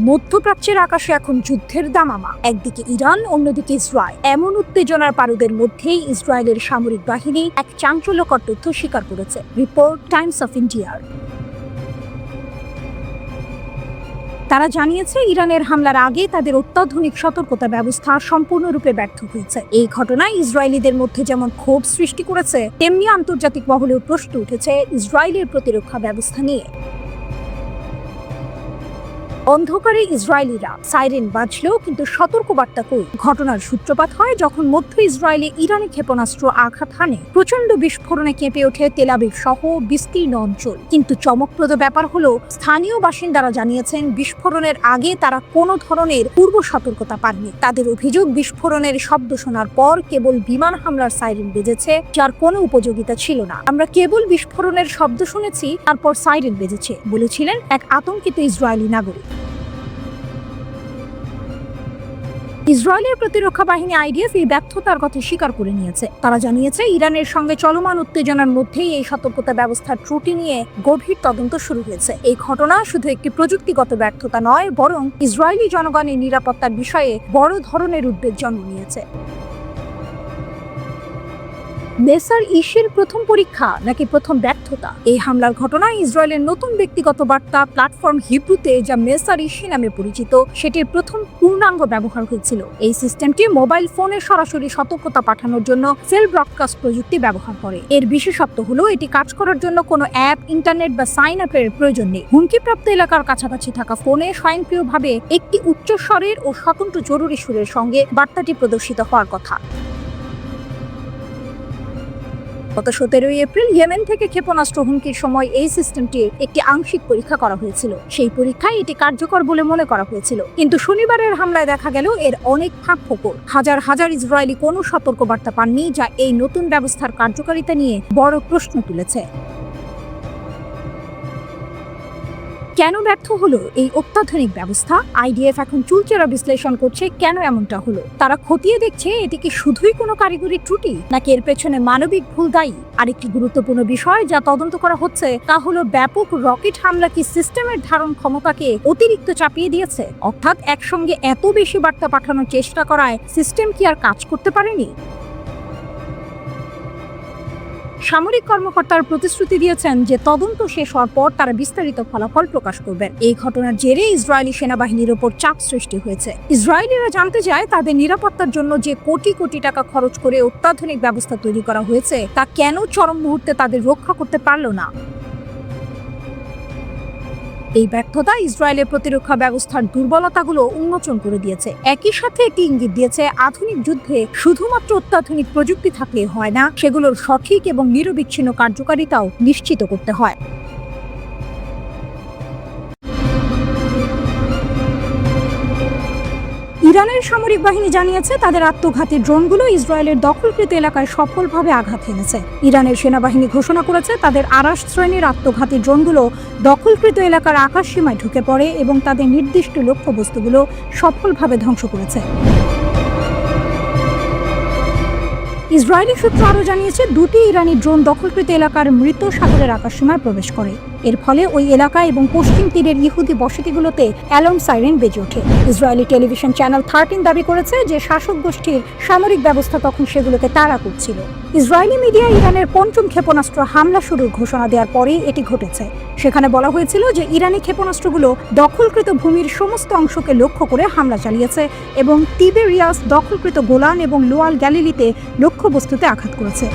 মধ্যপ্রাচ্যের আকাশে এখন যুদ্ধের দামামা। একদিকে ইরান, অন্যদিকে ইসরায়েল। এমন উত্তেজনার পারদের মধ্যেই ইসরায়েলের সামরিক বাহিনী এক চাঞ্চল্যকর তথ্য স্বীকার করেছে। রিপোর্ট টাইমস অফ ইন্ডিয়ার। তারা জানিয়েছে, ইরানের হামলার আগে তাদের অত্যাধুনিক সতর্কতা ব্যবস্থা সম্পূর্ণরূপে ব্যর্থ হয়েছে। এই ঘটনায় ইসরায়েলিদের মধ্যে যেমন ক্ষোভ সৃষ্টি করেছে, তেমনি আন্তর্জাতিক মহলেও প্রশ্ন উঠেছে ইসরায়েলের প্রতিরক্ষা ব্যবস্থা নিয়ে। অন্ধকারে ইসরায়েলিরা সাইরেন বাজলেও কিন্তু সতর্কবার্তা কই। ঘটনার সূত্রপাত হয় যখন মধ্য ইসরায়েলে ইরানি ক্ষেপণাস্ত্র আঘাত হানে। প্রচন্ড বিস্ফোরণে কেঁপে ওঠে তেল আবিব সহ বিস্তীর্ণ অঞ্চল। কিন্তু চমকপ্রদ ব্যাপার হলো, স্থানীয় বাসিন্দারা জানিয়েছেন বিস্ফোরণের আগে তারা কোনো ধরনের পূর্ব সতর্কতা পাননি। তাদের অভিযোগ, বিস্ফোরণের শব্দ শোনার পর কেবল বিমান হামলার সাইরেন বেজেছে, যার কোনো উপযোগিতা ছিল না। আমরা কেবল বিস্ফোরণের শব্দ শুনেছি, তারপর সাইরেন বেজেছে, বলেছিলেন এক আতঙ্কিত ইসরায়েলি নাগরিক। ইসরায়েলের প্রতিরক্ষা বাহিনী আইডিএফ এই ব্যর্থতার কথা স্বীকার করে নিয়েছে। তারা জানিয়েছে, ইরানের সঙ্গে চলমান উত্তেজনার মধ্যেই এই সতর্কতা ব্যবস্থার ত্রুটি নিয়ে গভীর তদন্ত শুরু হয়েছে। এই ঘটনা শুধু একটি প্রযুক্তিগত ব্যর্থতা নয়, বরং ইসরায়েলি জনগণের নিরাপত্তার বিষয়ে বড় ধরনের উদ্বেগ জন্ম নিয়েছে। মেসার ইসের প্রথম পরীক্ষা নাকি প্রথম ব্যর্থতা? এই হামলার ঘটনায় ইসরায়েলের নতুন ব্যক্তিগত বার্তা প্ল্যাটফর্ম হিব্রুতে, যা মেসার ইসি নামে পরিচিত, সেটির প্রথম পূর্ণাঙ্গ ব্যবহার হয়েছিল। এই সিস্টেমটি মোবাইল ফোনে সরাসরি সতর্কতা পাঠানোর জন্য সেল ব্রডকাস্ট প্রযুক্তি ব্যবহার করে। এর বিশেষত্ব হলো, এটি কাজ করার জন্য কোনো অ্যাপ, ইন্টারনেট বা সাইন আপের প্রয়োজন নেই। হুমকিপ্রাপ্ত এলাকার কাছাকাছি থাকা ফোনে স্বয়ংক্রিয়ভাবে একটি উচ্চস্বরের ও স্বতন্ত্র জরুরি সুরের সঙ্গে বার্তাটি প্রদর্শিত হওয়ার কথা। গত 17 এপ্রিল ইয়েমেন থেকে ক্ষেপণাস্ত্র হুমকির সময় এই সিস্টেমটির একটি আংশিক পরীক্ষা করা হয়েছিল। সেই পরীক্ষায় এটি কার্যকর বলে মনে করা হয়েছিল, কিন্তু শনিবারের হামলায় দেখা গেল এর অনেক ফাঁক ফোকর। হাজার হাজার ইসরায়েলি কোনো সতর্কবার্তা পাননি, যা এই নতুন ব্যবস্থার কার্যকারিতা নিয়ে বড় প্রশ্ন তুলেছে। কেন ব্যর্থ হলো এই অত্যাধুনিক ব্যবস্থা? আইডিএফ এখন চুলচেরা বিশ্লেষণ করছে কেন এমনটা হলো। তারা খতিয়ে দেখছে, এটি কি শুধুই কোনো কারিগরি ত্রুটি, নাকি এর পেছনে মানবিক ভুল দায়ী। আরেকটি গুরুত্বপূর্ণ বিষয় যা তদন্ত করা হচ্ছে, তা হলো ব্যাপক রকেট হামলা কি সিস্টেমের ধারণ ক্ষমতাকে অতিরিক্ত চাপিয়ে দিয়েছে? অর্থাৎ একসঙ্গে এত বেশি বার্তা পাঠানোর চেষ্টা করায় সিস্টেম কি আর কাজ করতে পারেনি? সামরিক কর্মকর্তারা প্রতিশ্রুতি দিয়েছেন যে তদন্ত শেষ হওয়ার পর তারা বিস্তারিত ফলাফল প্রকাশ করবেন। এই ঘটনার জেরে ইসরায়েলি সেনাবাহিনীর ওপর চাপ সৃষ্টি হয়েছে। ইসরায়েলিরা জানতে চায়, তাদের নিরাপত্তার জন্য যে কোটি কোটি টাকা খরচ করে অত্যাধুনিক ব্যবস্থা তৈরি করা হয়েছে, তা কেন চরম মুহূর্তে তাদের রক্ষা করতে পারল না। এই ব্যর্থতা ইসরায়েলের প্রতিরক্ষা ব্যবস্থার দুর্বলতাগুলো উন্মোচন করে দিয়েছে। একই সাথে একটি ইঙ্গিত দিয়েছে, আধুনিক যুদ্ধে শুধুমাত্র অত্যাধুনিক প্রযুক্তি থাকলে হয় না, সেগুলোর সঠিক এবং নিরবিচ্ছিন্ন কার্যকারিতাও নিশ্চিত করতে হয়। ইরানের সামরিক বাহিনী জানিয়েছে, তাদের আত্মঘাতী ড্রোনগুলো ইসরায়েলের দখলকৃত এলাকায় সফলভাবে আঘাত হেনেছে। ইরানের সেনাবাহিনী ঘোষণা করেছে, তাদের আরাস শ্রেণীর আত্মঘাতী ড্রোনগুলো দখলকৃত এলাকার আকাশসীমায় ঢুকে পড়ে এবং তাদের নির্দিষ্ট লক্ষ্যবস্তুগুলো সফলভাবে ধ্বংস করেছে। ইসরায়েলি সূত্র আরও জানিয়েছে, দুটি ইরানি ড্রোন দখলকৃত এলাকার মৃত সাগরের আকাশসীমায় প্রবেশ করে। এর ফলে ওই এলাকা এবং পশ্চিম তীরের ইহুদি বসতিগুলোতে অ্যালার্ম সাইরেন বেজে ওঠে। ইসরায়েলি টেলিভিশন চ্যানেল 13 দাবি করেছে যে শাসক গোষ্ঠীর সামরিক ব্যবস্থা তখন সেগুলোকে তাড়া করছিল। ইসরায়েলি মিডিয়া ইরানের পঞ্চম ক্ষেপণাস্ত্র হামলা শুরুর ঘোষণা দেওয়ার পরেই এটি ঘটেছে। সেখানে বলা হয়েছিল যে ইরানি ক্ষেপণাস্ত্রগুলো দখলকৃত ভূমির সমস্ত অংশকে লক্ষ্য করে হামলা চালিয়েছে এবং তিবেরিয়াস, দখলকৃত গোলান এবং লোয়াল গ্যালিলিতে লক্ষ্যবস্তুতে আঘাত করেছে।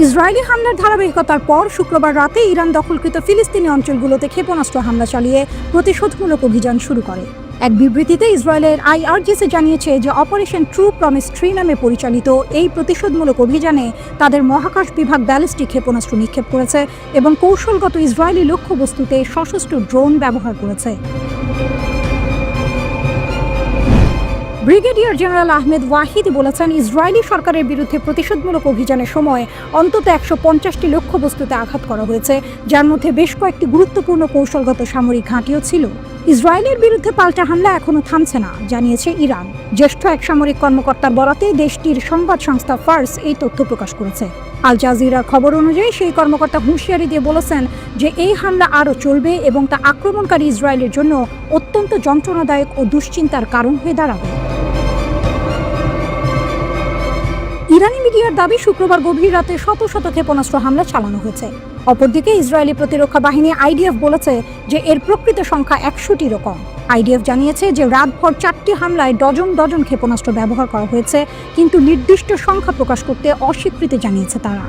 ইসরায়েলি হামলার ধারাবাহিকতার পর শুক্রবার রাতে ইরান দখলকৃত ফিলিস্তিনি অঞ্চলগুলোতে ক্ষেপণাস্ত্র হামলা চালিয়ে প্রতিশোধমূলক অভিযান শুরু করে। এক বিবৃতিতে ইসরায়েলের আইআরজিসি জানিয়েছে যে অপারেশন ট্রু প্রমিস 3 নামে পরিচালিত এই প্রতিশোধমূলক অভিযানে তাদের মহাকাশ বিভাগ ব্যালিস্টিক ক্ষেপণাস্ত্র নিক্ষেপ করেছে এবং কৌশলগত ইসরায়েলি লক্ষ্যবস্তুতে সশস্ত্র ড্রোন ব্যবহার করেছে। ব্রিগেডিয়ার জেনারেল আহমেদ ওয়াহিদ বলেছেন, ইসরায়েলি সরকারের বিরুদ্ধে প্রতিশোধমূলক অভিযানের সময় অন্তত 150টি লক্ষ্যবস্তুতে আঘাত করা হয়েছে, যার মধ্যে বেশ কয়েকটি গুরুত্বপূর্ণ কৌশলগত সামরিক ঘাঁটিও ছিল। ইসরায়েলের বিরুদ্ধে পাল্টা হামলা এখনো থামছে না, জানিয়েছে ইরান। জ্যেষ্ঠ এক সামরিক কর্মকর্তার বরাতে দেশটির সংবাদ সংস্থা ফার্স এই তথ্য প্রকাশ করেছে। আল জাজিরার খবর অনুযায়ী সেই কর্মকর্তা হুঁশিয়ারি দিয়ে বলেছেন যে এই হামলা আরও চলবে এবং তা আক্রমণকারী ইসরায়েলের জন্য অত্যন্ত যন্ত্রণাদায়ক ও দুশ্চিন্তার কারণ হয়ে দাঁড়াবে। ইরানি মিডিয়ার দাবি, শুক্রবার গভীর রাতে শত শত ক্ষেপণাস্ত্র হামলা চালানো হয়েছে। অপরদিকে ইসরায়েলি প্রতিরক্ষা বাহিনী আইডিএফ বলেছে যে এর প্রকৃত সংখ্যা 100টিরও কম। আইডিএফ জানিয়েছে যে রাতভর 4টি হামলায় ডজন ডজন ক্ষেপণাস্ত্র ব্যবহার করা হয়েছে, কিন্তু নির্দিষ্ট সংখ্যা প্রকাশ করতে অস্বীকৃতি জানিয়েছে তারা।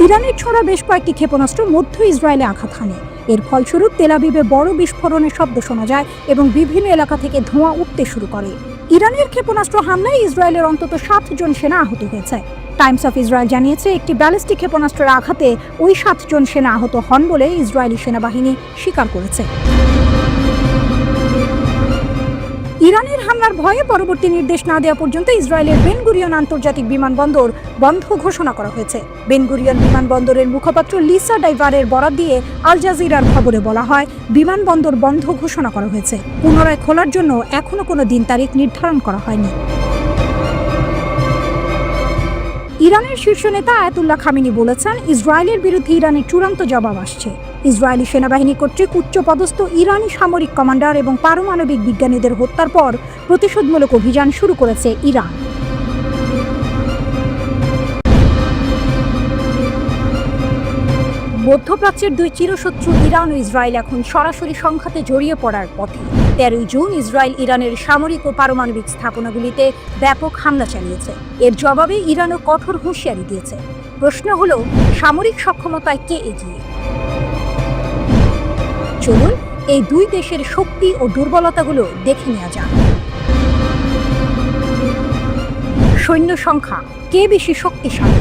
ইরানের ছোড়া বেশ কয়েকটি ক্ষেপণাস্ত্র মধ্য ইসরায়েলে আঘাত হানে। এর ফলস্বরূপ তেল আবিবে বড় বিস্ফোরণের শব্দ শোনা যায় এবং বিভিন্ন এলাকা থেকে ধোঁয়া উঠতে শুরু করে। ইরানের ক্ষেপণাস্ত্র হামলায় ইসরায়েলের অন্তত 7 জন সেনা আহত হয়েছে। টাইমস অফ ইসরায়েল জানিয়েছে একটি ব্যালিস্টিক ক্ষেপণাস্ত্রের আঘাতে ওই 7 জন সেনা আহত হন বলে ইসরায়েলি সেনাবাহিনী স্বীকার করেছে। ইরানের হামলার ভয়ে পরবর্তী নির্দেশ না দেওয়া পর্যন্ত ইসরায়েলের বেন গুরিয়ন আন্তর্জাতিক বিমানবন্দর বন্ধ ঘোষণা করা হয়েছে। বেন গুরিয়ন বিমানবন্দরের মুখপাত্র লিসা ডাইভারের বরাত দিয়ে আল জাজিরার খবরে বলা হয়, বিমানবন্দর বন্ধ ঘোষণা করা হয়েছে। পুনরায় খোলার জন্য এখনো কোনো দিন তারিখ নির্ধারণ করা হয়নি। ইরানের শীর্ষ নেতা আয়াতুল্লাহ খামেনি বলেছেন, ইসরায়েলের বিরুদ্ধে ইরানের চূড়ান্ত জবাব আসছে। ইসরায়েলি সেনাবাহিনী কর্তৃক উচ্চপদস্থ ইরানি সামরিক কমান্ডার এবং পারমাণবিক বিজ্ঞানীদের হত্যার পর প্রতিশোধমূলক অভিযান শুরু করেছে ইরান। মধ্যপ্রাচ্যের দুই চিরশত্রু ইরান ও ইসরায়েল এখন সরাসরি সংঘাতে জড়িয়ে পড়ার পথে। 13 জুন ইসরায়েল ইরানের সামরিক ও পারমাণবিক স্থাপনাগুলিতে ব্যাপক হামলা চালিয়েছে। এর জবাবে ইরানও কঠোর হুঁশিয়ারি দিয়েছে। প্রশ্ন হলো, সামরিক সক্ষমতায় কে এগিয়ে? চলুন এই দুই দেশের শক্তি ও দুর্বলতাগুলো দেখে নেওয়া যাক। সৈন্য সংখ্যা, কে বেশি শক্তিশালী?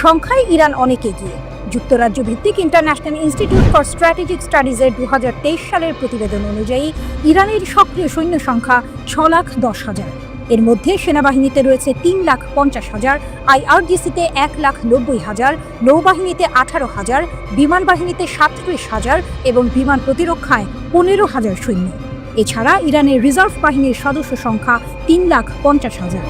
সংখ্যায় ইরান অনেক এগিয়ে। যুক্তরাজ্য ভিত্তিক ইন্টারন্যাশনাল ইনস্টিটিউট ফর স্ট্র্যাটেজিক স্টাডিজের 2023 সালের প্রতিবেদন অনুযায়ী ইরানের সক্রিয় সৈন্য সংখ্যা 6,10,000। এর মধ্যে সেনাবাহিনীতে রয়েছে 3,50,000, আইআরজিসিতে 1,90,000, নৌবাহিনীতে 18,000, বিমান বাহিনীতে 37,000 এবং বিমান প্রতিরক্ষায় 15,000 সৈন্য। এছাড়া ইরানের রিজার্ভ বাহিনীর সদস্য সংখ্যা 3,50,000।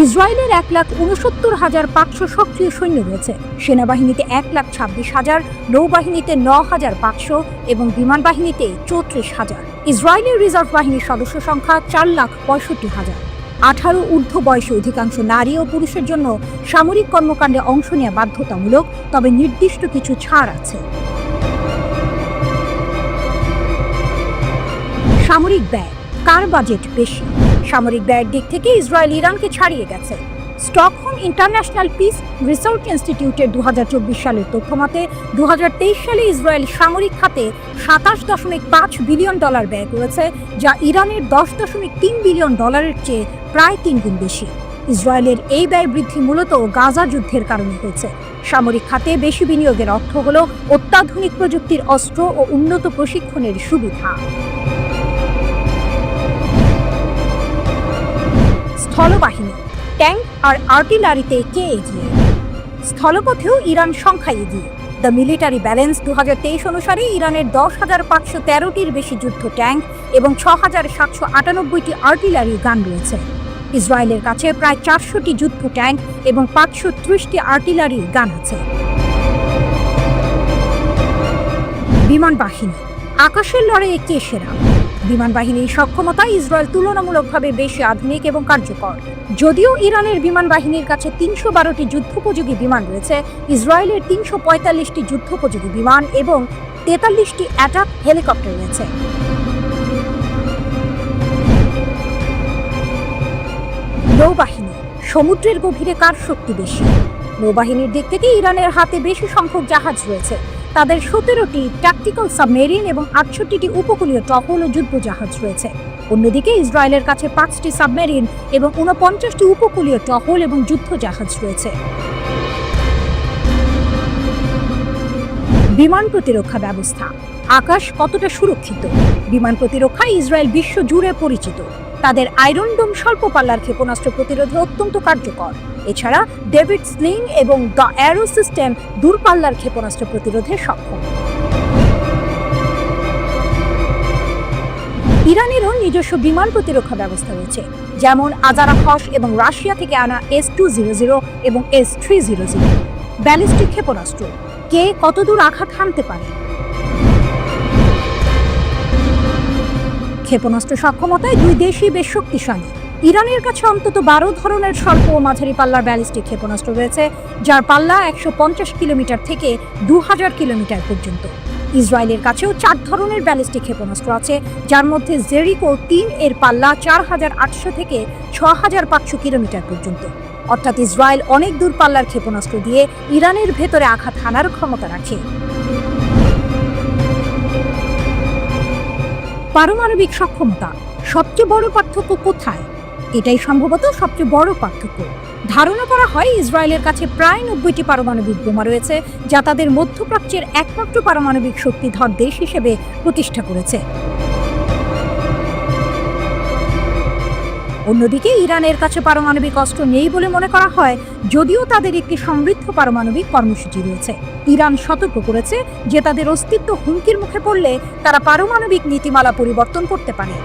ইসরায়েলের 1,69,500 সক্রিয় সৈন্য রয়েছে। সেনাবাহিনীতে 1,26,000, নৌবাহিনীতে 9,500 এবং বিমান বাহিনীতে 34,000। ইসরায়েলের রিজার্ভ বাহিনীর সদস্য সংখ্যা 4,65,000। 18 ঊর্ধ্ব বয়সী অধিকাংশ নারী ও পুরুষের জন্য সামরিক কর্মকাণ্ডে অংশ নেওয়া বাধ্যতামূলক, তবে নির্দিষ্ট কিছু ছাড় আছে। সামরিক ব্যয়, কার বাজেট বেশি? সামরিক ব্যয়ের দিক থেকে ইসরায়েল ইরানকে ছাড়িয়ে গেছে। স্টকহোম ইন্টারন্যাশনাল পিস রিসার্চ ইনস্টিটিউটের 2024 সালের তথ্যমতে 2023 সালে ইসরায়েল সামরিক খাতে $27.5 বিলিয়ন ব্যয় করেছে, যা ইরানের $10.3 বিলিয়ন চেয়ে প্রায় 3 গুণ বেশি। ইসরায়েলের এই ব্যয় বৃদ্ধি মূলত গাজা যুদ্ধের কারণে হয়েছে। সামরিক খাতে বেশি বিনিয়োগের অর্থ হল অত্যাধুনিক প্রযুক্তির অস্ত্র ও উন্নত প্রশিক্ষণের সুবিধা। স্থলবাহিনী, ট্যাঙ্ক আর আর্টিলারিতে কে এগিয়ে? স্থলপথেও ইরান সংখ্যায় এগিয়ে। দ্য মিলিটারি ব্যালেন্স 2023 অনুসারে ইরানের 10,513টির বেশি যুদ্ধ ট্যাঙ্ক এবং 6,798টি আর্টিলারি গান রয়েছে। ইসরায়েলের কাছে প্রায় 400টি যুদ্ধ ট্যাঙ্ক এবং 530টি আর্টিলারি গান আছে। বিমান বাহিনী, আকাশের লড়াইয়ে কে সেরা? বিমান বাহিনীর সক্ষমতা ইসরায়েল তুলনামূলকভাবে বেশি আধুনিক এবং কার্যকর। যদিও ইরানের বিমান বাহিনীর কাছে 312টি যুদ্ধোপযোগী বিমান রয়েছে, ইসরায়েলের 345টি যুদ্ধোপযোগী বিমান এবং 43টি অ্যাটাক হেলিকপ্টার রয়েছে। নৌবাহিনী, সমুদ্রের গভীরে কার শক্তি বেশি? নৌবাহিনীর দিক থেকে ইরানের হাতে বেশি সংখ্যক জাহাজ রয়েছে। তাদের 17টি ট্যাকটিক্যাল সাবমেরিন এবং 68টি উপকূলীয় টহল ও যুদ্ধ জাহাজ রয়েছে। অন্যদিকে ইসরায়েলের কাছে 5টি সাবমেরিন এবং 49টি উপকূলীয় টহল এবং যুদ্ধ জাহাজ রয়েছে। বিমান প্রতিরক্ষা ব্যবস্থা, আকাশ কতটা সুরক্ষিত? বিমান প্রতিরক্ষায় ইসরায়েল বিশ্ব জুড়ে পরিচিত। তাদের আয়রন ডোম স্বল্প পাল্লার ক্ষেপণাস্ত্র প্রতিরোধে অত্যন্ত কার্যকর। এছাড়া ডেভিড স্লিং এবং দ্য অ্যারো সিস্টেম দূরপাল্লার ক্ষেপণাস্ত্র প্রতিরোধে সক্ষম। ইরানেরও নিজস্ব বিমান প্রতিরক্ষা ব্যবস্থা রয়েছে, যেমন আজারাখস এবং রাশিয়া থেকে আনা S-200 এবং S-300 ব্যালিস্টিক ক্ষেপণাস্ত্র। কে কতদূর আঘাত হানতে পারে? ক্ষেপণাস্ত্র সক্ষমতায় দুই দেশই বেশ শক্তিশালী। ইরানের কাছে অন্তত 12 ধরনের স্বল্প ও মাঝারি পাল্লার ব্যালিস্টিক ক্ষেপণাস্ত্র রয়েছে, যার পাল্লা 150 কিলোমিটার থেকে 2000 কিলোমিটার পর্যন্ত। ইসরায়েলের কাছেও 4 ধরনের ব্যালিস্টিক ক্ষেপণাস্ত্র আছে, যার মধ্যে জেরিকো 3 এর পাল্লা 4800 থেকে 6500 কিলোমিটার পর্যন্ত। অর্থাৎ ইসরায়েল অনেক দূর পাল্লার ক্ষেপণাস্ত্র দিয়ে ইরানের ভেতরে আঘাত হানার ক্ষমতা রাখে। পারমাণবিক সক্ষমতা সবচেয়ে বড় পার্থক্য কোথায়? এটাই সম্ভবত সবচেয়ে বড় পার্থক্য। ধারণা করা হয় ইসরায়েলের কাছে প্রায় 90টি পারমাণবিক বোমা রয়েছে, যা তাদের মধ্যপ্রাচ্যের একমাত্র পারমাণবিক শক্তিধর দেশ হিসেবে প্রতিষ্ঠা করেছে। অন্যদিকে ইরানের কাছে পারমাণবিক অস্ত্র নেই বলে মনে করা হয়, যদিও তাদের একটি সমৃদ্ধ পারমাণবিক কর্মসূচি রয়েছে। ইরান সতর্ক করেছে যে তাদের অস্তিত্ব হুমকির মুখে পড়লে তারা পারমাণবিক নীতিমালা পরিবর্তন করতে পারে।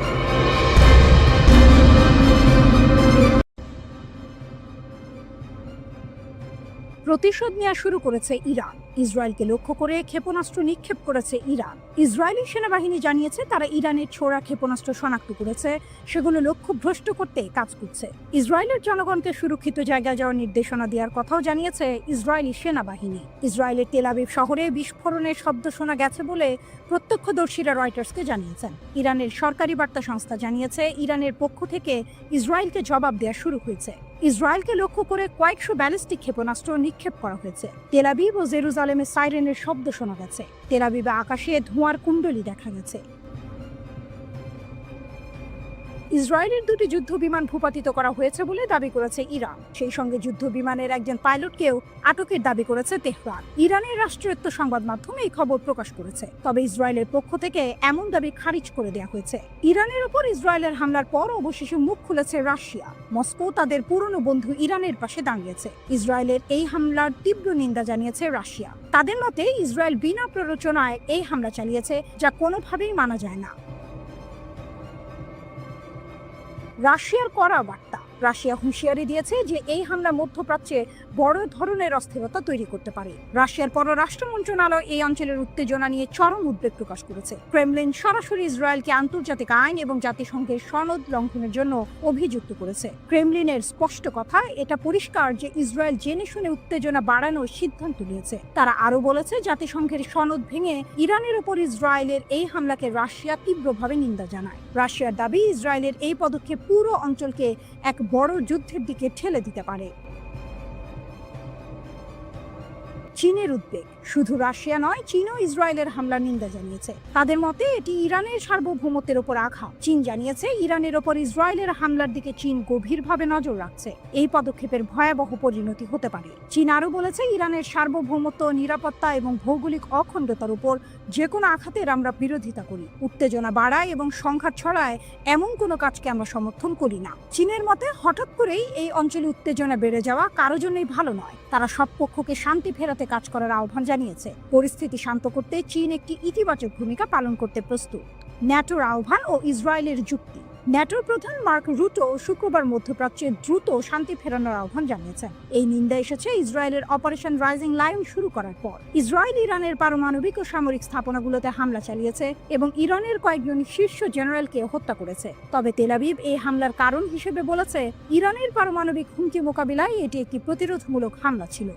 প্রতিশোধ নেওয়া শুরু করেছে ইরান। ইসরায়েলকে লক্ষ্য করে ক্ষেপণাস্ত্র নিক্ষেপ করেছে ইরান। ইসরায়েলি সেনাবাহিনী জানিয়েছে তারা ইরানের ছোড়া ক্ষেপণাস্ত্র শনাক্ত করেছে, সেগুলো লক্ষ্য ভ্রষ্ট করতে কাজ করছে। ইসরায়েলের জনগণকে সুরক্ষিত জায়গায় যাওয়ার নির্দেশনা দেওয়ার কথাও জানিয়েছে ইসরায়েলি সেনাবাহিনী। ইসরায়েলের তেল আবিব শহরে বিস্ফোরণের শব্দ শোনা গেছে বলে প্রত্যক্ষদর্শীরা রয়টার্সকে জানিয়েছেন। ইরানের সরকারি বার্তা সংস্থা জানিয়েছে ইরানের পক্ষ থেকে ইসরায়েলকে জবাব দেওয়া শুরু হয়েছে। ইসরায়েলকে লক্ষ্য করে কয়েকশো ব্যালিস্টিক ক্ষেপণাস্ত্র নিক্ষেপ করা হয়েছে। তেল আবিব ও জেরুজালেমে সাইরেনের শব্দ শোনা গেছে। তেল আবিবে আকাশে ধোঁয়ার কুণ্ডলী দেখা গেছে। ইসরায়েলের দুটি যুদ্ধ বিমান ভূপাতিত করা হয়েছে বলে দাবি করেছে ইরান। সেই সঙ্গে যুদ্ধ বিমানের একজন পাইলটকেও আটকের দাবি করেছে তেহরান। ইরানের রাষ্ট্রায়ত্ত সংবাদ মাধ্যম এই খবর প্রকাশ করেছে, তবে ইসরায়েলের পক্ষ থেকে এমন দাবি খারিজ করে দেওয়া হয়েছে। ইরানের উপর ইসরায়েলের হামলার পর অবশেষে মুখ খুলেছে রাশিয়া। মস্কো তাদের পুরনো বন্ধু ইরানের পাশে দাঁড়িয়েছে। ইসরায়েলের এই হামলার তীব্র নিন্দা জানিয়েছে রাশিয়া। তাদের মতে ইসরায়েল বিনা প্ররোচনায় এই হামলা চালিয়েছে, যা কোনোভাবেই মানা যায় না। রাশিয়ার কড়া বার্তা। রাশিয়া হুঁশিয়ারি দিয়েছে যে এই হামলা মধ্যপ্রাচ্যে বড় ধরনের অস্থিরতা তৈরি করতে পারে। রাশিয়ার পররাষ্ট্র মন্ত্রণালয় এই অঞ্চলের উত্তেজনা নিয়ে চরম উদ্বেগ প্রকাশ করেছে। ক্রেমলিন সরাসরি ইসরায়েলকে আন্তর্জাতিক আইন এবং জাতিসংঘের সনদ লঙ্ঘনের জন্য অভিযুক্ত করেছে। ক্রেমলিনের স্পষ্ট কথা, এটা পরিষ্কার যে ইসরায়েল জেনে শুনে উত্তেজনা বাড়ানোর সিদ্ধান্ত নিয়েছে। তারা আরও বলেছে জাতিসংঘের সনদ ভেঙে ইরানের উপর ইসরায়েলের এই হামলাকে রাশিয়া তীব্রভাবে নিন্দা জানায়। রাশিয়ার দাবি ইসরায়েলের এই পদক্ষেপ পুরো অঞ্চলকে এক বড় যুদ্ধের দিকে ঠেলে দিতে পারে। চীনের উদ্বেগ। শুধু রাশিয়া নয়, চীনও ইসরায়েলের হামলার নিন্দা জানিয়েছে। তাদের মতে এটি ইরানের সার্বভৌমত্বের উপর আঘাত। চীন জানিয়েছে ইরানের ওপর ইসরায়েলের হামলার দিকে চীন গভীরভাবে নজর রাখছে। এই পদক্ষেপের ভয়াবহ পরিণতি হতে পারে। চীন আরও বলেছে ইরানের সার্বভৌমত্ব, নিরাপত্তা এবং ভৌগোলিক অখণ্ডতার উপর যে কোনো আঘাতের আমরা বিরোধিতা করি। উত্তেজনা বাড়ায় এবং সংঘাত ছড়ায় এমন কোনো কাজকে আমরা সমর্থন করি না। চীনের মতে হঠাৎ করেই এই অঞ্চলে উত্তেজনা বেড়ে যাওয়া কারো জন্যই ভালো নয়। তারা সব পক্ষকে শান্তি ফেরাতে কাজ করার আহ্বান জানিয়েছে। পরিস্থিতি শান্ত করতে চীন একটি ইতিবাচক ভূমিকা পালন করতে প্রস্তুত। ন্যাটোর আহ্বান ও ইসরায়েলের যুক্তি। ন্যাটোর প্রধান মার্ক রুটো শুক্রবার মধ্যপ্রাচ্যে দ্রুত শান্তি ফেরানোর আহ্বান জানিয়েছেন। এই নিন্দা এসেছে ইসরায়েলের অপারেশন রাইজিং লায়ন শুরু করার পর। ইসরায়েল ইরানের পারমাণবিক ও সামরিক স্থাপনাগুলোতে হামলা চালিয়েছে এবং ইরানের কয়েকজন শীর্ষ জেনারেলকে হত্যা করেছে। তবে তেল আবিব এই হামলার কারণ হিসেবে বলেছে ইরানের পারমাণবিক হুমকি মোকাবিলায় এটি একটি প্রতিরোধমূলক হামলা ছিল।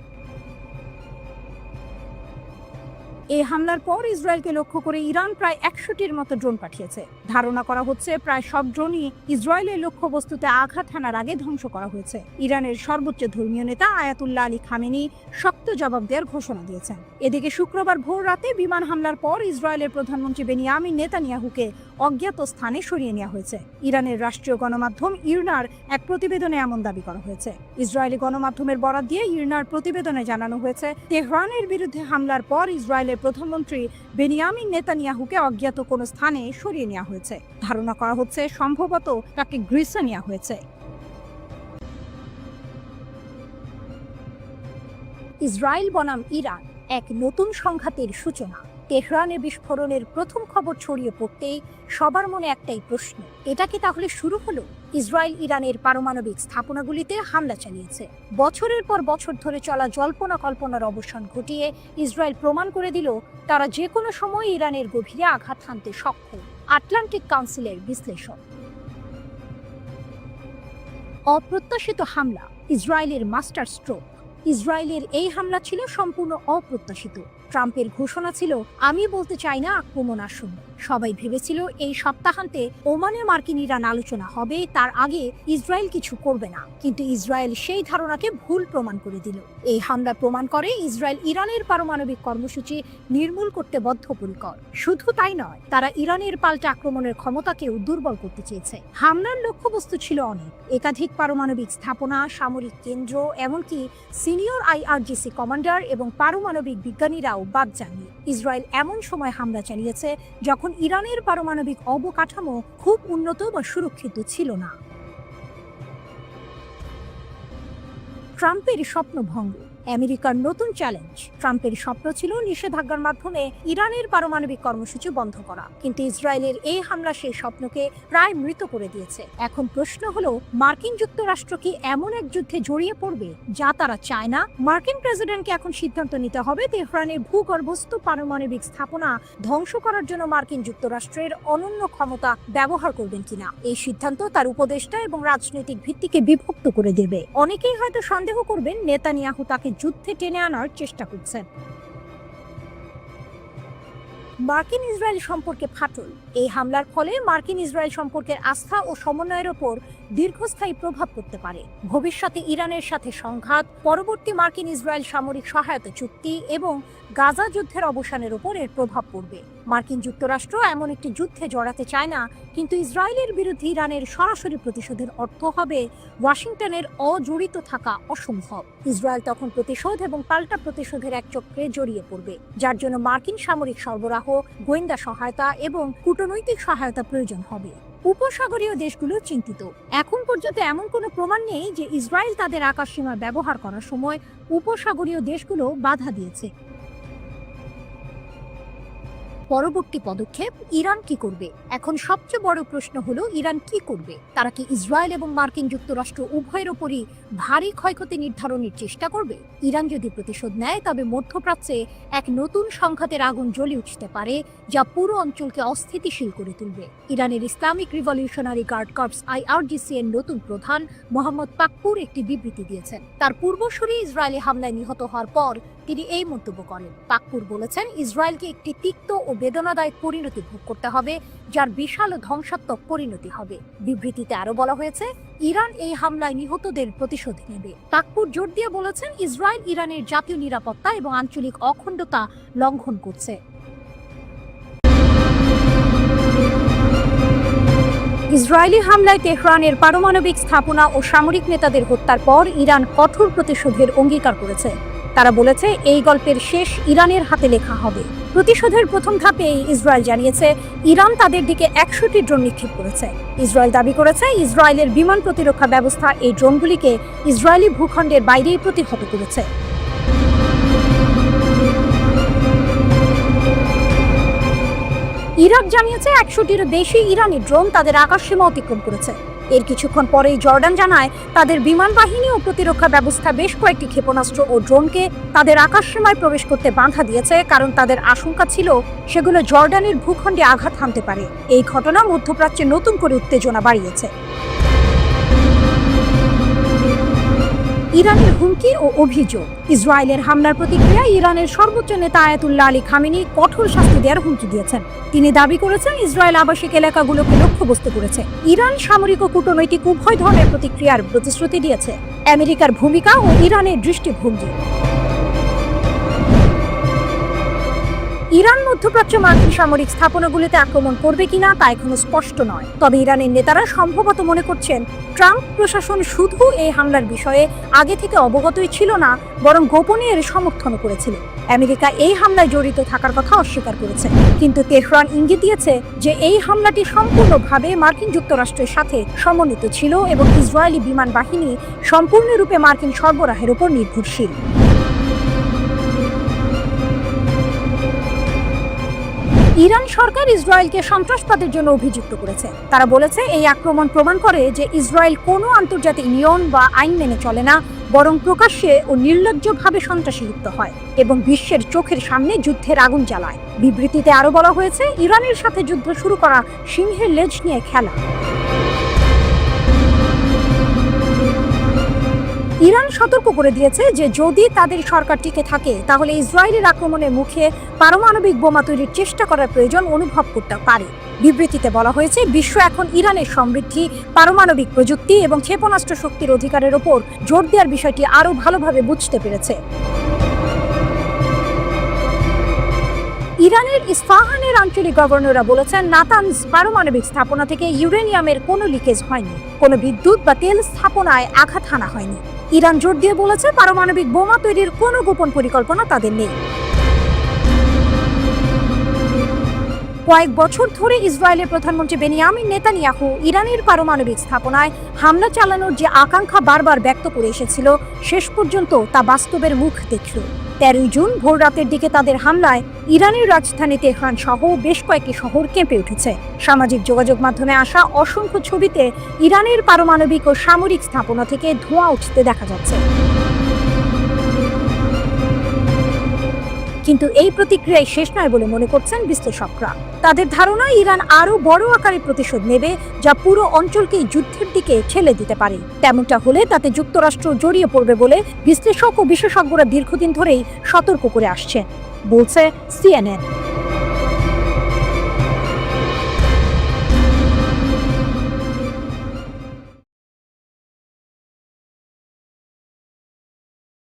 এই হামলার পর ইসরায়েলকে লক্ষ্য করে ইরান প্রায় 100টির মতো ড্রোন পাঠিয়েছে। ধারণা করা হচ্ছে প্রায় সব ড্রোনই ইসরায়েলের লক্ষ্যবস্তুতে আঘাত হানার আগে ধ্বংস করা হয়েছে। ইরানের সর্বোচ্চ ধর্মীয় নেতা আয়াতুল্লাহ আলী খামেনি শক্ত জবাব দেওয়ার ঘোষণা দিয়েছেন। এদিকে শুক্রবার ভোর রাতে বিমান হামলার পর ইসরায়েলের প্রধানমন্ত্রী বেনিয়ামিন নেতানিয়াহুকে অজ্ঞাত স্থানে সরিয়ে নেওয়া হয়েছে। ইরানের রাষ্ট্রীয় গণমাধ্যম ইরনার এক প্রতিবেদনে এমন দাবি করা হয়েছে। ইসরায়েলি গণমাধ্যমের বরাত দিয়ে ইরনার প্রতিবেদনে জানানো হয়েছে, তেহরানের বিরুদ্ধে হামলার পর ইসরায়েলের প্রধানমন্ত্রী বেনিয়ামিন নেতানিয়াহুকে অজ্ঞাত কোনো স্থানে সরিয়ে নেওয়া হয়েছে। ধারণা করা হচ্ছে সম্ভবত তাকে গ্রিসে নেওয়া হয়েছে। ইসরায়েল বনাম ইরান এক নতুন সংঘাতের সূচনা। তেহরানের বিস্ফোরণের প্রথম খবর ছড়িয়ে পড়তেই সবার মনে একটাই প্রশ্ন, এটা কি তাহলে শুরু হলো? ইসরায়েল ইরানের পারমাণবিক স্থাপনাগুলিতে হামলা চালিয়েছে। বছরের পর বছর ধরে চলা জল্পনা কল্পনার অবসান ঘটিয়ে ইসরায়েল প্রমাণ করে দিল তারা যে কোনো সময় ইরানের গভীরে আঘাত হানতে সক্ষম। আটলান্টিক কাউন্সিলের বিশ্লেষণ। অপ্রত্যাশিত হামলা, ইসরায়েলের মাস্টার স্ট্রোক। ইসরায়েলের এই হামলা ছিল সম্পূর্ণ অপ্রত্যাশিত। ট্রাম্পের ঘোষণা ছিল, আমি বলতে চাই না আক্রমণ আসন্ন। সবাই ভেবেছিল এই সপ্তাহান্তে ওমানে মার্কিন ইরান আলোচনা হবে, তার আগে ইসরায়েল কিছু করবে না। কিন্তু ইসরায়েল সেই ধারণাকে ভুল প্রমাণ করে দিল। এই হামলা প্রমাণ করে ইসরায়েল ইরানের পারমাণবিক কর্মসূচি নির্মূল করতে বদ্ধপরিকর। শুধু তাই নয়, তারা ইরানের পাল্টা আক্রমণের ক্ষমতাকেও দুর্বল করতে চেয়েছে। হামলার লক্ষ্যবস্তু ছিল অনেক, একাধিক পারমাণবিক স্থাপনা, সামরিক কেন্দ্র, এমনকি সিনিয়র IRGC কমান্ডার এবং পারমাণবিক বিজ্ঞানীরাও বাদ যাননি। ইসরায়েল এমন সময় হামলা চালিয়েছে যখন ইরানের পারমাণবিক অবকাঠামো খুব উন্নত বা সুরক্ষিত ছিল না। ট্রাম্পের স্বপ্নভঙ্গ, আমেরিকার নতুন চ্যালেঞ্জ। ট্রাম্পের স্বপ্ন ছিল নিষেধাজ্ঞার মাধ্যমে ইরানের পারমাণবিক কর্মসূচি বন্ধ করা, কিন্তু ইসরায়েলের এই হামলা সেই স্বপ্নকে প্রায় মৃত করে দিয়েছে। এখন প্রশ্ন হলো, মার্কিন যুক্তরাষ্ট্র কি এমন এক যুদ্ধে জড়িয়ে পড়বে যা তারা চায় না? মার্কিন প্রেসিডেন্টকে এখন সিদ্ধান্ত নিতে হবে তেহরানের ভূগর্ভস্থ পারমাণবিক স্থাপনা ধ্বংস করার জন্য মার্কিন যুক্তরাষ্ট্রের অনন্য ক্ষমতা ব্যবহার করবেন কিনা। এই সিদ্ধান্ত তার উপদেষ্টা এবং রাজনৈতিক ভিত্তিকে বিভক্ত করে দেবে। অনেকেই হয়তো সন্দেহ করবেন নেতানিয়াহু তাকে যুদ্ধে টেনে আনার চেষ্টা করছেন। মার্কিন ইসরায়েল সম্পর্কে ফাটল। এই হামলার ফলে মার্কিন ইসরায়েল সম্পর্কের আস্থা ও সমন্বয়ের ওপর দীর্ঘস্থায়ী প্রভাব পড়তে পারে। ভবিষ্যতে ইরানের সাথে সংঘাত, পরবর্তী মার্কিন ইসরায়েল সামরিক সহায়তা চুক্তি এবং গাজা যুদ্ধের অবসানের উপর এর প্রভাব পড়বে। মার্কিন যুক্তরাষ্ট্র এমন একটি যুদ্ধে জড়াতে চায় না, কিন্তু ইসরায়েলের বিরুদ্ধে ইরানের সরাসরি প্রতিশোধের অর্থ হবে ওয়াশিংটনের অজড়িত থাকা অসম্ভব। ইসরায়েল তখন প্রতিশোধ এবং পাল্টা প্রতিশোধের এক চক্রে জড়িয়ে পড়বে, যার জন্য মার্কিন সামরিক সরবরাহ, গোয়েন্দা সহায়তা এবং কূটনৈতিক সহায়তা প্রয়োজন হবে। উপসাগরীয় দেশগুলো চিন্তিত। এখন পর্যন্ত এমন কোনো প্রমাণ নেই যে ইসরায়েল তাদের আকাশসীমা ব্যবহার করার সময় উপসাগরীয় দেশগুলো বাধা দিয়েছে। পরবর্তী পদক্ষেপ, ইরান কি করবে? এখন সবচেয়ে বড় প্রশ্ন হলো, ইরান কি করবে? তারা কি ইসরায়েল এবং মার্কিন যুক্তরাষ্ট্র উভয়ের ওপরই ভারী ক্ষয়ক্ষতি নির্ধারণের চেষ্টা করবে? ইরান যদি প্রতিশোধ নেয়, তবে মধ্যপ্রাচ্যে এক নতুন সংঘাতের আগুন জ্বলে উঠতে পারে, যা পুরো অঞ্চলকে অস্থিতিশীল করে তুলবে। ইরানের Islamic revolutionary guard corps IRGC এর নতুন প্রধান মোহাম্মদ পাকপুর একটি বিবৃতি দিয়েছেন। তার পূর্বসূরি ইসরায়েলি হামলায় নিহত হওয়ার পর তিনি এই মন্তব্য করেন। পাকপুর বলেছেন, ইসরায়েলকে একটি তিক্ত ও বেদনাদায়ক পরিণতি ভোগ করতে হবে, যার বিশাল ও ধ্বংসাত্মক পরিণতি হবে। বিবৃতিতে আরো বলা হয়েছে, ইরান এই হামলায় নিহতদের প্রতিশোধ নেবে। পাকপুর জোর দিয়ে বলেছেন, ইসরায়েল ইরানের জাতীয় নিরাপত্তা এবং আঞ্চলিক অখণ্ডতা লঙ্ঘন করছে। ইসরায়েলি হামলায় তেহরানের পারমাণবিক স্থাপনা ও সামরিক নেতাদের হত্যার পর ইরান কঠোর প্রতিশোধের অঙ্গীকার করেছে। তারা বলেছে, এই গল্পের শেষ ইরানের হাতে লেখা হবে। প্রতিশোধের প্রথম ধাপে ইসরায়েল জানিয়েছে, ইরান তাদের দিকে 100টি ড্রোন নিক্ষেপ করেছে। ইসরায়েল দাবি করেছে, ইসরায়েলের বিমান প্রতিরক্ষা ব্যবস্থা এই ড্রোনগুলিকে ইসরায়েলি ভূখণ্ডের বাইরেই প্রতিহত করেছে। ইরাক জানিয়েছে 100টিরও বেশি ইরানি ড্রোন তাদের আকাশসীমা অতিক্রম করেছে। এর কিছুক্ষণ পরেই জর্ডান জানায়, তাদের বিমান বাহিনী ও প্রতিরক্ষা ব্যবস্থা বেশ কয়েকটি ক্ষেপণাস্ত্র ও ড্রোনকে তাদের আকাশসীমায় প্রবেশ করতে বাধা দিয়েছে, কারণ তাদের আশঙ্কা ছিল সেগুলো জর্ডানের ভূখণ্ডে আঘাত হানতে পারে। এই ঘটনা মধ্যপ্রাচ্যে নতুন করে উত্তেজনা বাড়িয়েছে। ইরানের হুমকি ও অভিযোগ। ইসরায়েলের হামলার প্রতিক্রিয়ায় ইরানের সর্বোচ্চ নেতা আয়াতুল্লাহ আলী খামেনি কঠোর শাস্তি দেওয়ার হুমকি দিয়েছেন। তিনি দাবি করেছেন, ইসরায়েল আবাসিক এলাকাগুলোকে লক্ষ্যবস্তু করেছে। ইরান সামরিক ও কূটনৈতিক উভয় ধরনের প্রতিক্রিয়ার প্রতিশ্রুতি দিয়েছে। আমেরিকার ভূমিকা ও ইরানের দৃষ্টিভঙ্গি। ইরান মধ্যপ্রাচ্য মার্কিন সামরিক স্থাপনাগুলিতে আক্রমণ করবে কিনা তা এখনো স্পষ্ট নয়। তবে ইরানের নেতারা সম্ভবত মনে করছেন ট্রাম্প প্রশাসন শুধু এই হামলার বিষয়ে আগে থেকে অবগতই ছিল না, বরং গোপনে এর সমর্থন করেছিল। আমেরিকা এই হামলায় জড়িত থাকার কথা অস্বীকার করেছে, কিন্তু তেহরান ইঙ্গিত দিয়েছে যে এই হামলাটি সম্পূর্ণভাবে মার্কিন যুক্তরাষ্ট্রের সাথে সমন্বিত ছিল এবং ইসরায়েলি বিমান বাহিনী সম্পূর্ণরূপে মার্কিন সরবরাহের উপর নির্ভরশীল। ইরান সরকার ইসরায়েলকে সন্ত্রাসবাদের জন্য অভিযুক্ত করেছে। তারা বলেছে এই আক্রমণ প্রমাণ করে যে ইসরায়েল কোনো আন্তর্জাতিক নিয়ম বা আইন মেনে চলে না, বরং প্রকাশ্যে ও নির্লজ্জভাবে সন্ত্রাসী লিপ্ত হয় এবং বিশ্বের চোখের সামনে যুদ্ধের আগুন জ্বালায়। বিবৃতিতে আরও বলা হয়েছে, ইরানের সাথে যুদ্ধ শুরু করা সিংহের লেজ নিয়ে খেলা। ইরান সতর্ক করে দিয়েছে যে যদি তাদের সরকার টিকে থাকে তাহলে ইসরায়েলের আক্রমণের মুখে পারমাণবিক বোমা তৈরির চেষ্টা করার প্রয়োজন অনুভব করতে পারে। বিবৃতিতে বলা হয়েছে, বিশ্ব এখন ইরানের সমৃদ্ধি, পারমাণবিক প্রযুক্তি এবং ক্ষেপণাস্ত্র শক্তির অধিকারের ওপর জোর দেওয়ার বিষয়টি আরও ভালোভাবে বুঝতে পেরেছে। ইরানের ইস্পাহানের আঞ্চলিক গভর্নররা বলেছেন, নাতানজ পারমাণবিক স্থাপনা থেকে ইউরেনিয়ামের কোনো লিকেজ হয়নি, কোনো বিদ্যুৎ বা তেল স্থাপনায় আঘাত হানা হয়নি। ইরান জোর দিয়ে বলেছে, পারমাণবিক বোমা তৈরির কোনো গোপন পরিকল্পনা তাদের নেই। কয়েক বছর ধরে ইসরায়েলের প্রধানমন্ত্রী বেনিয়ামিন নেতানিয়াহু ইরানের পারমাণবিক স্থাপনায় হামলা চালানোর যে আকাঙ্ক্ষা বারবার ব্যক্ত করে এসেছিল, শেষ পর্যন্ত তা বাস্তবের মুখ দেখল। 13 জুন ভোর রাতের দিকে তাদের হামলায় ইরানের রাজধানী তেহরান সহ বেশ কয়েকটি শহর কেঁপে উঠেছে। সামাজিক যোগাযোগ মাধ্যমে আসা অসংখ্য ছবিতে ইরানের পারমাণবিক ও সামরিক স্থাপনা থেকে ধোঁয়া উঠতে দেখা যাচ্ছে। কিন্তু এই প্রতিক্রিয়ায় শেষ নয় বলে মনে করছেন বিশ্লেষকরা। তাদের ধারণা, ইরান আরও বড় আকারে প্রতিশোধ নেবে, যা পুরো অঞ্চলকেই যুদ্ধের দিকে ঠেলে দিতে পারে। তেমনটা হলে তাতে যুক্তরাষ্ট্র জড়িয়ে পড়বে বলে বিশ্লেষক ও বিশেষজ্ঞরা দীর্ঘদিন ধরেই সতর্ক করে আসছেন, বলছে CNN।